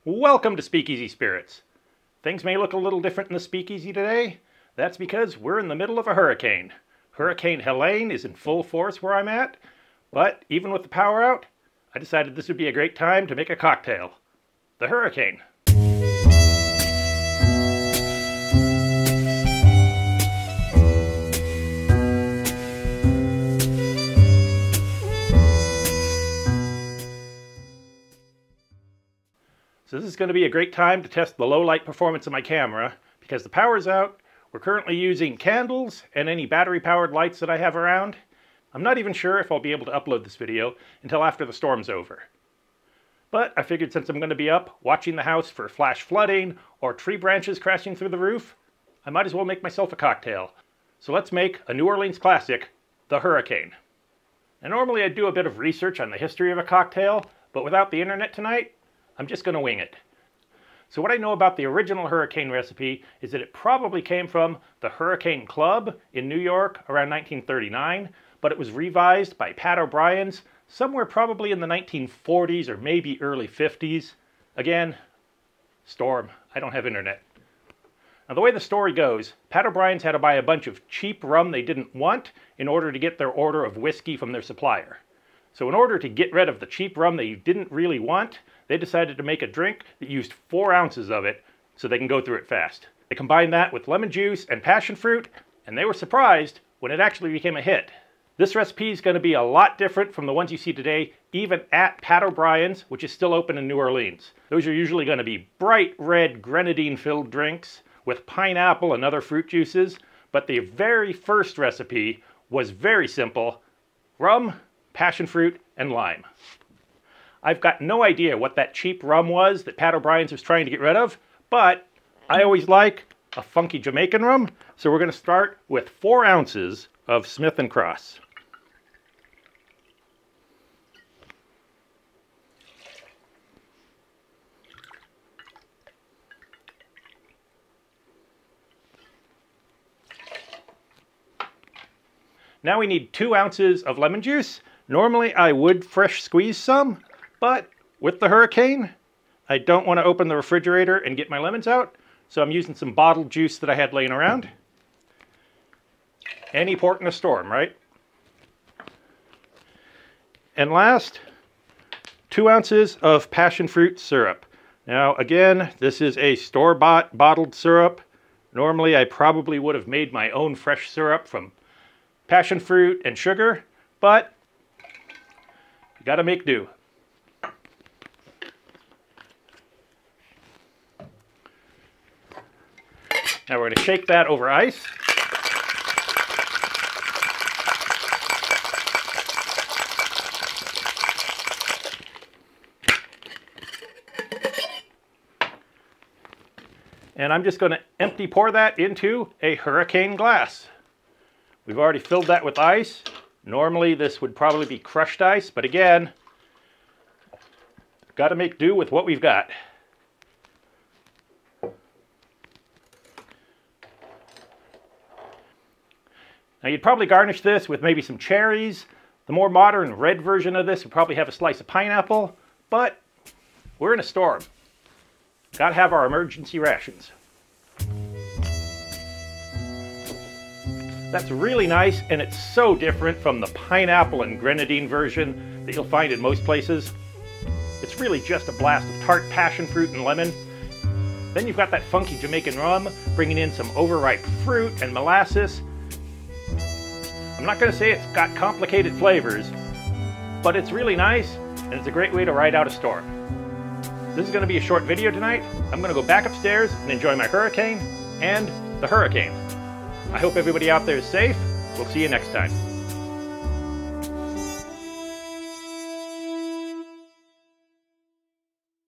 Welcome to Speakeasy Spirits. Things may look a little different in the speakeasy today. That's because we're in the middle of a hurricane. Hurricane Helene is in full force where I'm at, but even with the power out, I decided this would be a great time to make a cocktail. The Hurricane. So this is going to be a great time to test the low light performance of my camera. Because the power's out, we're currently using candles and any battery powered lights that I have around. I'm not even sure if I'll be able to upload this video until after the storm's over. But I figured since I'm going to be up watching the house for flash flooding or tree branches crashing through the roof, I might as well make myself a cocktail. So let's make a New Orleans classic, the Hurricane. And normally I do a bit of research on the history of a cocktail, but without the internet tonight, I'm just going to wing it. So what I know about the original Hurricane recipe is that it probably came from the Hurricane Club in New York around 1939, but it was revised by Pat O'Brien's somewhere probably in the 1940s or maybe early 50s. Again, storm. I don't have internet. Now the way the story goes, Pat O'Brien's had to buy a bunch of cheap rum they didn't want in order to get their order of whiskey from their supplier. So in order to get rid of the cheap rum they didn't really want, they decided to make a drink that used 4 ounces of it so they can go through it fast. They combined that with lemon juice and passion fruit, and they were surprised when it actually became a hit. This recipe is going to be a lot different from the ones you see today, even at Pat O'Brien's, which is still open in New Orleans. Those are usually going to be bright red grenadine-filled drinks with pineapple and other fruit juices, but the very first recipe was very simple: rum, passion fruit, and lime. I've got no idea what that cheap rum was that Pat O'Brien's was trying to get rid of, but I always like a funky Jamaican rum, so we're going to start with 4 ounces of Smith & Cross. Now we need 2 ounces of lemon juice. Normally I would fresh squeeze some, but with the Hurricane, I don't want to open the refrigerator and get my lemons out, so I'm using some bottled juice that I had laying around. Any port in a storm, right? And last, 2 ounces of passion fruit syrup. Now again, this is a store-bought bottled syrup. Normally I probably would have made my own fresh syrup from passion fruit and sugar, but you gotta make do. Now we're going to shake that over ice. And I'm just going to empty pour that into a Hurricane glass. We've already filled that with ice. Normally this would probably be crushed ice, but again, got to make do with what we've got. Now you'd probably garnish this with maybe some cherries. The more modern red version of this would probably have a slice of pineapple, but we're in a storm. Gotta have our emergency rations. That's really nice, and it's so different from the pineapple and grenadine version that you'll find in most places. It's really just a blast of tart passion fruit and lemon. Then you've got that funky Jamaican rum, bringing in some overripe fruit and molasses. I'm not going to say it's got complicated flavors, but it's really nice, and it's a great way to ride out a storm. This is going to be a short video tonight. I'm going to go back upstairs and enjoy my Hurricane and the Hurricane. I hope everybody out there is safe. We'll see you next time.